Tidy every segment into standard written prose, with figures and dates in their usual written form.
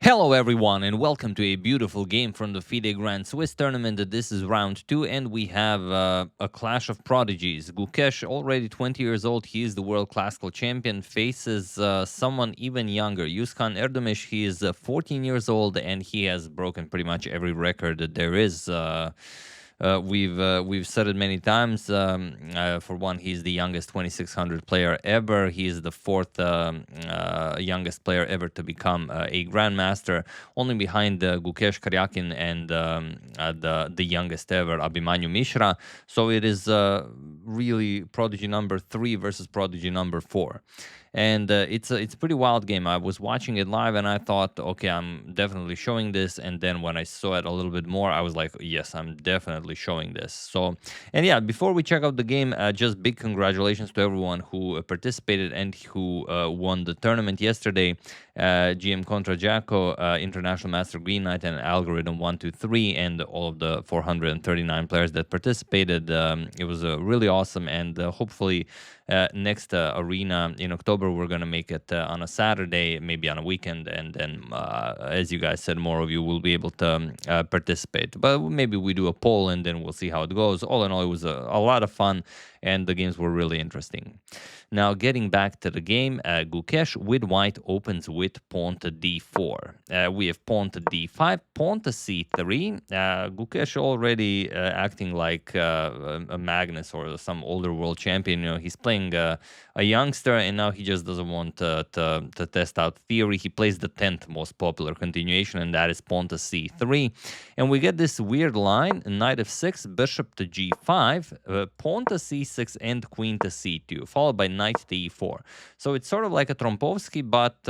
Hello everyone and welcome to a beautiful game from the FIDE Grand Swiss tournament. This is round 2 and we have a clash of prodigies. Gukesh, already 20 years old, he is the world classical champion, faces someone even younger, Kaan Erdogmuş. He is 14 years old and he has broken pretty much every record that there is. We've said it many times. For one, he's the youngest 2600 player ever. He is the fourth youngest player ever to become a grandmaster, only behind Gukesh Karyakin and the youngest ever Abimanyu Mishra. So it is really prodigy number 3 versus prodigy number 4. And it's a pretty wild game. I was watching it live and I thought, okay, I'm definitely showing this. And then when I saw it a little bit more, I was like, yes, I'm definitely showing this. So, and yeah, before we check out the game, just big congratulations to everyone who participated and who won the tournament yesterday. GM Contra Jacko, International Master Green Knight, and Algorithm 123, and all of the 439 players that participated. It was really awesome, and hopefully next arena in October we're gonna make it on a Saturday, maybe on a weekend, and then as you guys said, more of you will be able to participate. But maybe we do a poll and then we'll see how it goes. All in all, it was a lot of fun and the games were really interesting. Now, getting back to the game, Gukesh with white opens with pawn to d4. We have pawn to d5, pawn to c3. Gukesh already acting like a Magnus or some older world champion. You know, he's playing a youngster, and now he just doesn't want to test out theory. He plays the 10th most popular continuation, and that is pawn to c3. And we get this weird line, knight f6, bishop to g5, pawn to c6, and queen to c2, followed by knight to e4. So it's sort of like a Trompovsky, but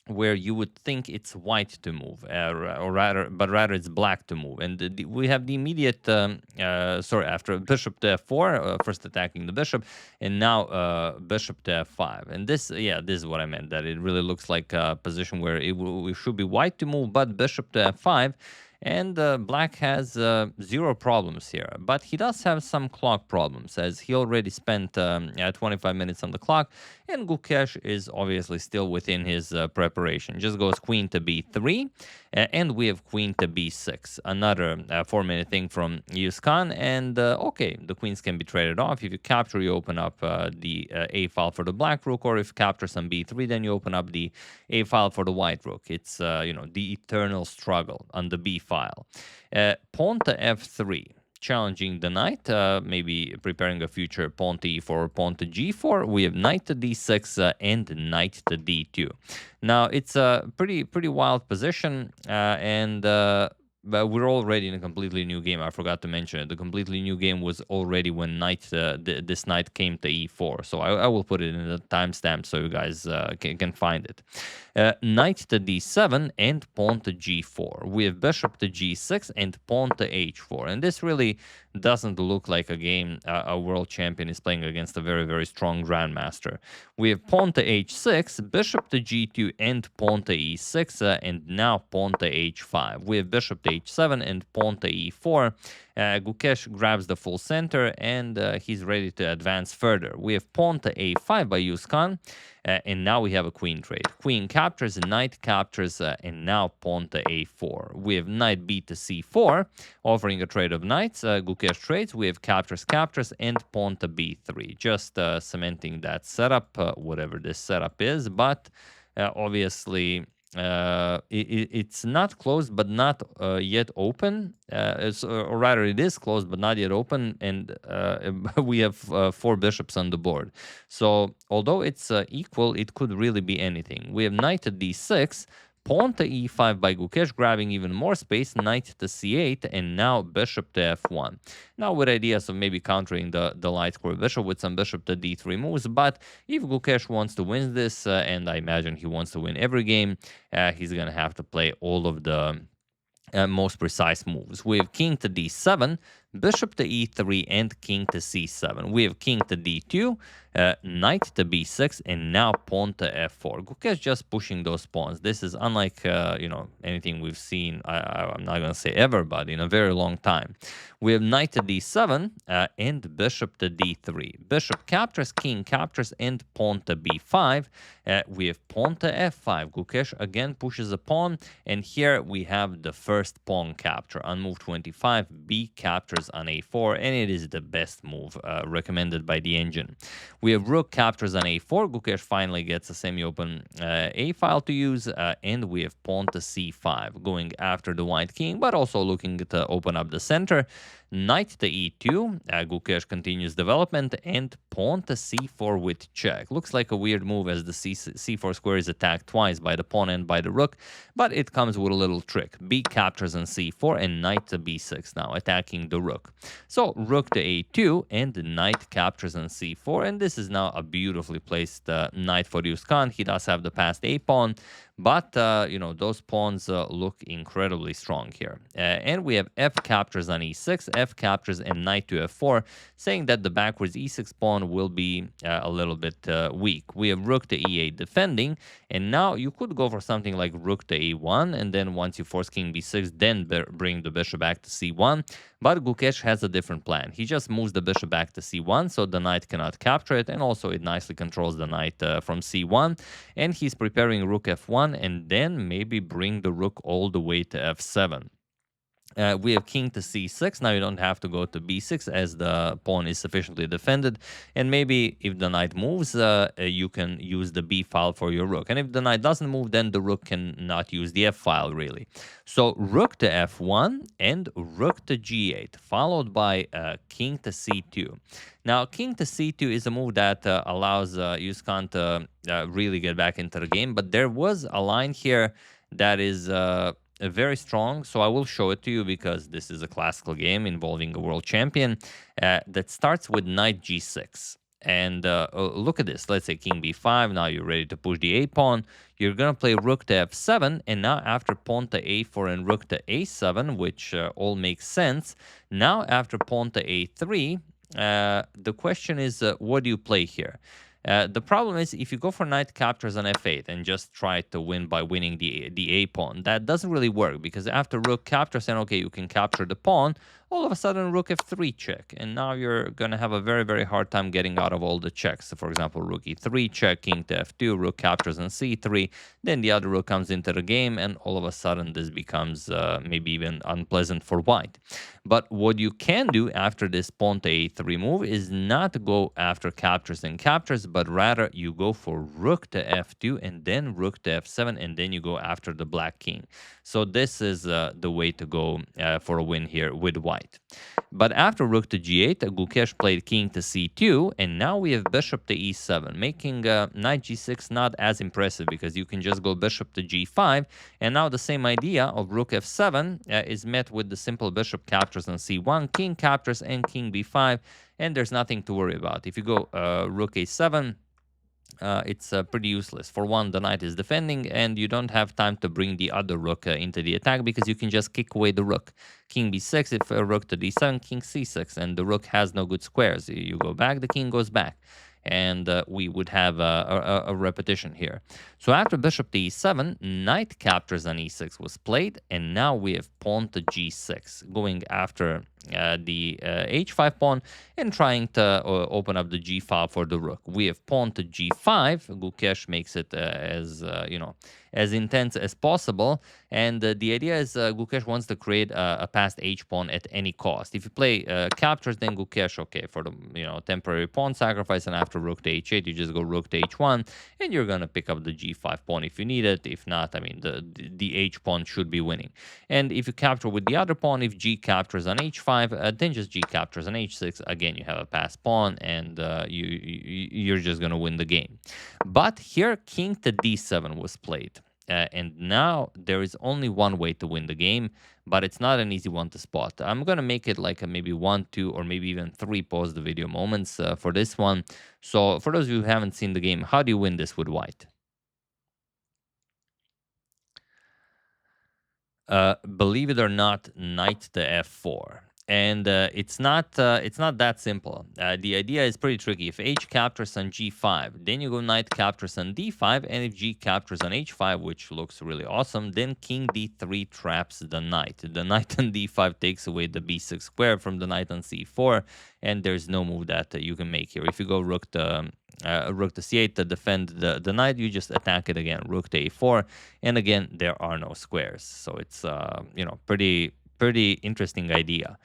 where you would think it's white to move, or rather it's black to move. And we have the immediate, after bishop to f4, first attacking the bishop, and now bishop to f5. And this is what I meant, that it really looks like a position where it should be white to move, but bishop to f5. And black has 0 problems here, but he does have some clock problems, as he already spent 25 minutes on the clock, and Gukesh is obviously still within his preparation. Just goes queen to b3, and we have queen to b6. Another 4-minute thing from Yağız Kaan, and okay, the queens can be traded off. If you capture, you open up the a file for the black rook, or if you capture some b3, then you open up the a file for the white rook. It's the eternal struggle on the b file. Pawn to f3, challenging the knight, maybe preparing a future pawn to e4 or pawn to g4. We have knight to d6 and knight to d2. Now it's a pretty wild position, but we're already in a completely new game. I forgot to mention it. The completely new game was already when this knight came to e4. So I will put it in the timestamp so you guys can find it. Knight to d7 and pawn to g4. We have bishop to g6 and pawn to h4. And this really doesn't look like a game a world champion is playing against a very, very strong grandmaster. We have pawn to h6, bishop to g2, and pawn to e6, and now pawn to h5. We have bishop to h7 and pawn to e4. Gukesh grabs the full center, and he's ready to advance further. We have pawn to a5 by Yağız Kaan, and now we have a queen trade. Queen captures, knight captures, and now pawn to a4. We have knight b to c4, offering a trade of knights. Gukesh trades. We have captures, and pawn to b3. Just cementing that setup, whatever this setup is, but obviously it's not closed but not yet open, or rather it is closed but not yet open, and we have 4 bishops on the board. So although it's equal, it could really be anything. We have knight to d6, pawn to e5 by Gukesh, grabbing even more space, knight to c8, and now bishop to f1. Now with ideas of maybe countering the light square bishop with some bishop to d3 moves, but if Gukesh wants to win this, and I imagine he wants to win every game, he's gonna have to play all of the most precise moves. We have king to d7, bishop to e3, and king to c7. We have king to d2, knight to b6, and now pawn to f4. Gukesh just pushing those pawns. This is unlike anything we've seen. I'm not going to say ever, but in a very long time. We have knight to d7 and bishop to d3. Bishop captures, king captures, and pawn to b5. We have pawn to f5. Gukesh again pushes a pawn, and here we have the first pawn capture on move 25. B captures on a4, and it is the best move recommended by the engine. We have rook captures on a4. Gukesh finally gets a semi-open a file to use, and we have pawn to c5, going after the white king, but also looking to open up the center. Knight to e2, Gukesh continues development, and pawn to c4 with check. Looks like a weird move as the c4 square is attacked twice by the pawn and by the rook, but it comes with a little trick. B captures on c4, and knight to b6 now, attacking the rook. So rook to a2, and knight captures on c4, and this is now a beautifully placed knight for Kaan. He does have the passed a pawn, but, those pawns look incredibly strong here. And we have f captures on e6, f captures, and knight to f4, saying that the backwards e6 pawn will be a little bit weak. We have rook to e8 defending, and now you could go for something like rook to a1, and then once you force king b6, then bring the bishop back to c1. But Gukesh has a different plan. He just moves the bishop back to c1, so the knight cannot capture it, and also it nicely controls the knight from c1. And he's preparing rook f1, and then maybe bring the rook all the way to f7. We have king to c6. Now you don't have to go to b6 as the pawn is sufficiently defended. And maybe if the knight moves, you can use the b file for your rook. And if the knight doesn't move, then the rook cannot use the f file, really. So rook to f1 and rook to g8, followed by king to c2. Now, king to c2 is a move that allows Yağız Kaan to really get back into the game. But there was a line here that is very strong, so I will show it to you because this is a classical game involving a world champion that starts with knight g6. And look at this. Let's say king b5. Now you're ready to push the a pawn. You're going to play rook to f7. And now after pawn to a4 and rook to a7, which all makes sense. Now after pawn to a3, the question is, what do you play here? The problem is if you go for knight captures on f8 and just try to win by winning the a pawn, that doesn't really work because after rook captures and okay, you can capture the pawn, all of a sudden rook f3 check, and now you're going to have a very, very hard time getting out of all the checks. So for example, rook e3 check, king to f2, rook captures on c3, then the other rook comes into the game, and all of a sudden this becomes maybe even unpleasant for white. But what you can do after this pawn to a3 move is not go after captures and captures, but rather you go for rook to f2 and then rook to f7, and then you go after the black king. So this is the way to go for a win here with white. But after rook to g8, Gukesh played king to c2, and now we have bishop to e7, making knight g6 not as impressive because you can just go bishop to g5, and now the same idea of rook f7 is met with the simple bishop captures on c1, king captures, and king b5, and there's nothing to worry about. If you go rook a7, it's pretty useless. For one, the knight is defending, and you don't have time to bring the other rook into the attack because you can just kick away the rook. King b6, if rook to d7, king c6, and the rook has no good squares. You go back, the king goes back, and we would have a repetition here. So after bishop to e7, knight captures on e6 was played, and now we have pawn to g6, going after the h5 pawn and trying to open up the g file for the rook. We have pawn to g5. Gukesh makes it as intense as possible, and the idea is Gukesh wants to create a passed h pawn at any cost. If you play captures, then Gukesh, okay, for the temporary pawn sacrifice, and after rook to h8, you just go rook to h1, and you're gonna pick up the g5 pawn if you need it. If not, I mean the h pawn should be winning. And if you capture with the other pawn, if g captures on h5, then just g captures on h6. Again, you have a passed pawn, and you're just gonna win the game. But here, king to d7 was played. And now there is only one way to win the game, but it's not an easy one to spot. I'm going to make it like a maybe 1, 2, or maybe even 3 pause the video moments for this one. So for those of you who haven't seen the game, how do you win this with white? Believe it or not, knight to f4. and it's not that simple. The idea is pretty tricky. If h captures on g5, then you go knight captures on d5, and if g captures on h5, which looks really awesome, then king d3 traps the knight. The knight on d5 takes away the b6 square from the knight on c4, and there's no move that you can make here. If you go rook to c8 to defend the knight, you just attack it again, rook to a4, and again there are no squares. So it's pretty interesting idea.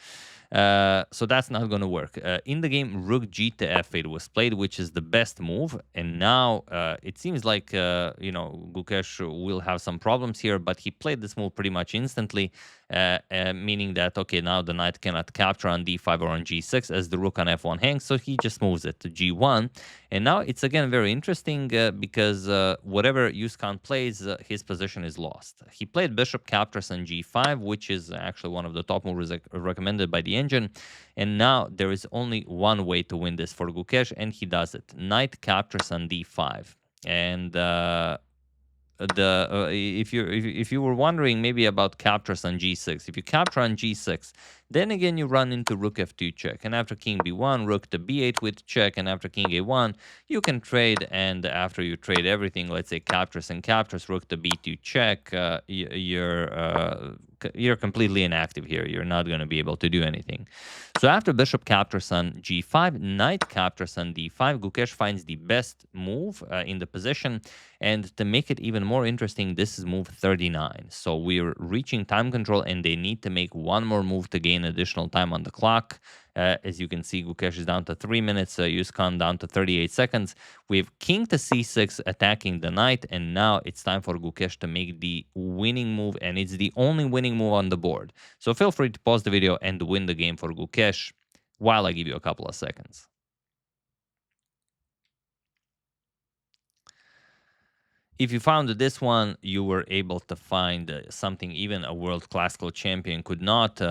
So that's not going to work. In the game, rook g to f8 was played, which is the best move. And now it seems like, Gukesh will have some problems here, but he played this move pretty much instantly, meaning that, okay, now the knight cannot capture on d5 or on g6 as the rook on f1 hangs, so he just moves it to g1. And now it's again very interesting because whatever Kaan plays, his position is lost. He played bishop captures on g5, which is actually one of the top moves recommended by the engine. And now there is only one way to win this for Gukesh, and he does it. Knight captures on d5. And if you were wondering maybe about captures on g6, if you capture on g6, then again you run into rook f2 check, and after king b1, rook to b8 with check, and after king a1, you can trade, and after you trade everything, let's say captures and captures, rook to b2 check, you're completely inactive here. You're not going to be able to do anything. So after bishop captures on g5, knight captures on d5, Gukesh finds the best move in the position. And to make it even more interesting, this is move 39. So we're reaching time control, and they need to make one more move to gain additional time on the clock. As you can see, Gukesh is down to 3 minutes, Kaan down to 38 seconds. We have king to c6 attacking the knight, and now it's time for Gukesh to make the winning move, and it's the only winning move on the board. So feel free to pause the video and win the game for Gukesh while I give you a couple of seconds. If you found this one, you were able to find something even a world classical champion could not.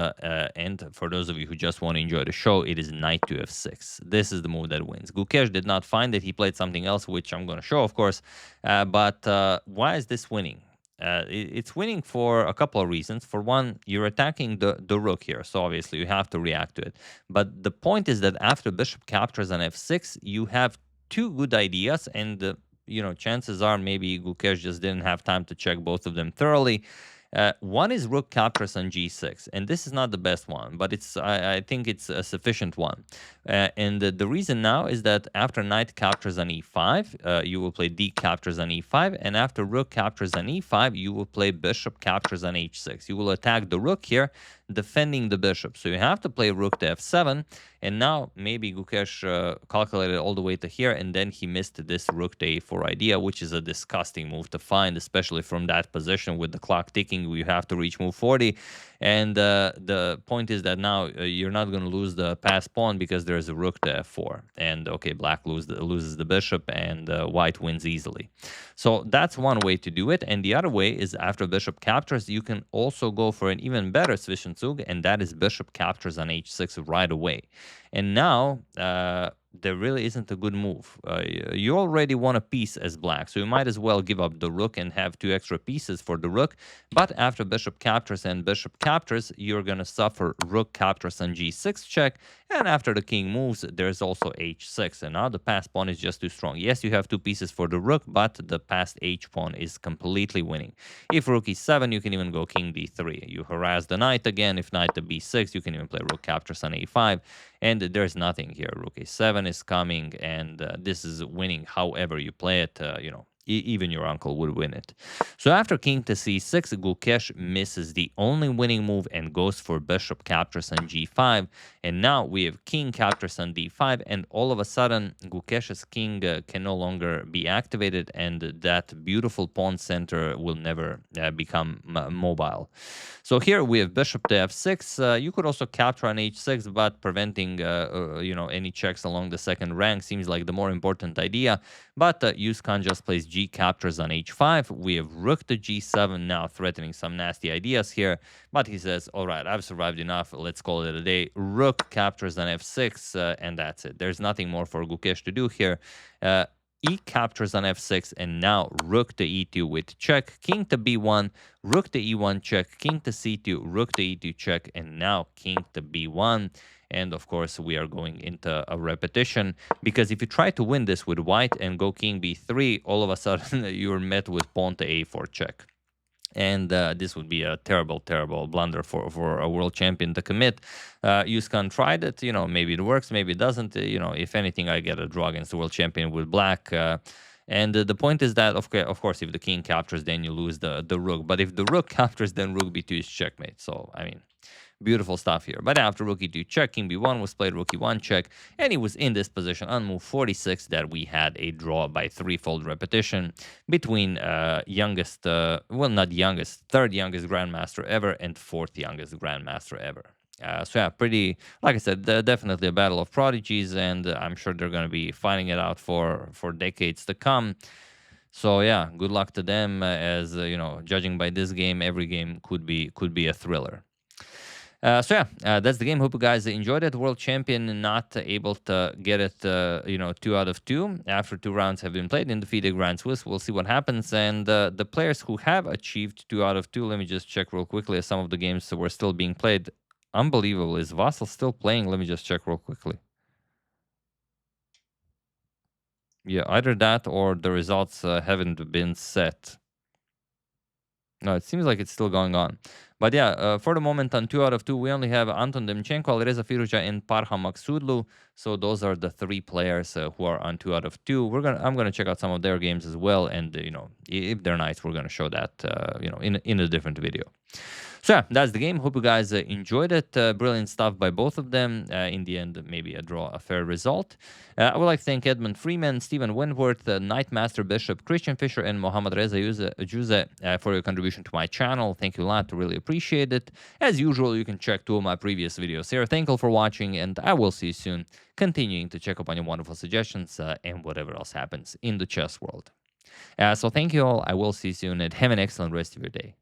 And for those of you who just want to enjoy the show, it is knight to f6. This is the move that wins. Gukesh did not find it. He played something else, which I'm going to show, of course. But why is this winning? It's winning for a couple of reasons. For one, you're attacking the rook here, so obviously you have to react to it. But the point is that after bishop captures on f6, you have two good ideas, and chances are maybe Gukesh just didn't have time to check both of them thoroughly. One is rook captures on g6, and this is not the best one, but I think it's a sufficient one. And the reason now is that after knight captures on e5, you will play d captures on e5, and after rook captures on e5, you will play bishop captures on h6. You will attack the rook here, defending the bishop. So you have to play rook to f7, and now maybe Gukesh calculated all the way to here, and then he missed this rook to a4 idea, which is a disgusting move to find, especially from that position with the clock ticking. You have to reach move 40, and the point is that now you're not going to lose the pass pawn because there's a rook to f4, and okay, black loses the bishop, and white wins easily. So that's one way to do it, and the other way is after bishop captures, you can also go for an even better Zwischenzug, and that is bishop captures on h6 right away. And now there really isn't a good move. You already won a piece as black, so you might as well give up the rook and have two extra pieces for the rook. But after bishop captures and bishop captures, you're going to suffer rook captures on g6 check, and after the king moves, there's also h6, and now the passed pawn is just too strong. Yes, you have two pieces for the rook, but the passed h pawn is completely winning. If rook e7, you can even go king d3. You harass the knight again. If knight to b6, you can even play rook captures on a5, and there's nothing here. Rook a7 is coming, and this is winning however you play it. Even your uncle would win it. So after king to c6, Gukesh misses the only winning move and goes for bishop captures on g5. And now we have king captures on d5, and all of a sudden Gukesh's king can no longer be activated, and that beautiful pawn center will never become mobile. So here we have bishop to f6. You could also capture on h6, but preventing any checks along the second rank seems like the more important idea. But Kaan just plays g captures on h5. We have rook to g7, now threatening some nasty ideas here. But he says, all right, I've survived enough. Let's call it a day. Rook captures on f6, and that's it. There's nothing more for Gukesh to do here. e captures on f6, and now rook to e2 with check, king to b1, rook to e1 check, king to c2, rook to e2 check, and now king to b1. And of course, we are going into a repetition, because if you try to win this with white and go king b3, all of a sudden you're met with pawn to a4 check. And this would be a terrible, terrible blunder for a world champion to commit. Kaan tried it. Maybe it works, maybe it doesn't. If anything, I get a draw against the world champion with black. And the point is that, of course, if the king captures, then you lose the rook. But if the rook captures, then rook b2 is checkmate. So, I mean, beautiful stuff here. But after rook e2 check, king b1 was played, rook e1 check, and he was in this position on move 46 that we had a draw by threefold repetition between youngest, well, not youngest, third youngest grandmaster ever and fourth youngest grandmaster ever. So yeah, pretty, like I said, definitely a battle of prodigies, and I'm sure they're going to be fighting it out for decades to come. So yeah, good luck to them. As judging by this game, every game could be a thriller. So yeah, that's the game. Hope you guys enjoyed it. World champion not able to get it, 2 out of 2 after 2 rounds have been played in the FIDE Grand Swiss. We'll see what happens. And the players who have achieved 2 out of 2, let me just check real quickly as some of the games were still being played. Unbelievable. Is Vassal still playing? Let me just check real quickly. Yeah, either that or the results haven't been set. No, it seems like it's still going on. But yeah, for the moment on 2 out of 2, we only have Anton Demchenko, Alireza Firuja, and Parham Maksudlu. So those are the 3 players who are on 2 out of 2. I'm gonna check out some of their games as well, and if they're nice, we're gonna show that in a different video. So yeah, that's the game. Hope you guys enjoyed it. Brilliant stuff by both of them. In the end, maybe a draw, a fair result. I would like to thank Edmund Freeman, Stephen Wentworth, Knightmaster Bishop, Christian Fisher, and Mohammad Reza Juze for your contribution to my channel. Thank you a lot. Really appreciate it. As usual, you can check 2 of my previous videos here. Thank you for watching, and I will see you soon, continuing to check up on your wonderful suggestions and whatever else happens in the chess world. So thank you all. I will see you soon, and have an excellent rest of your day.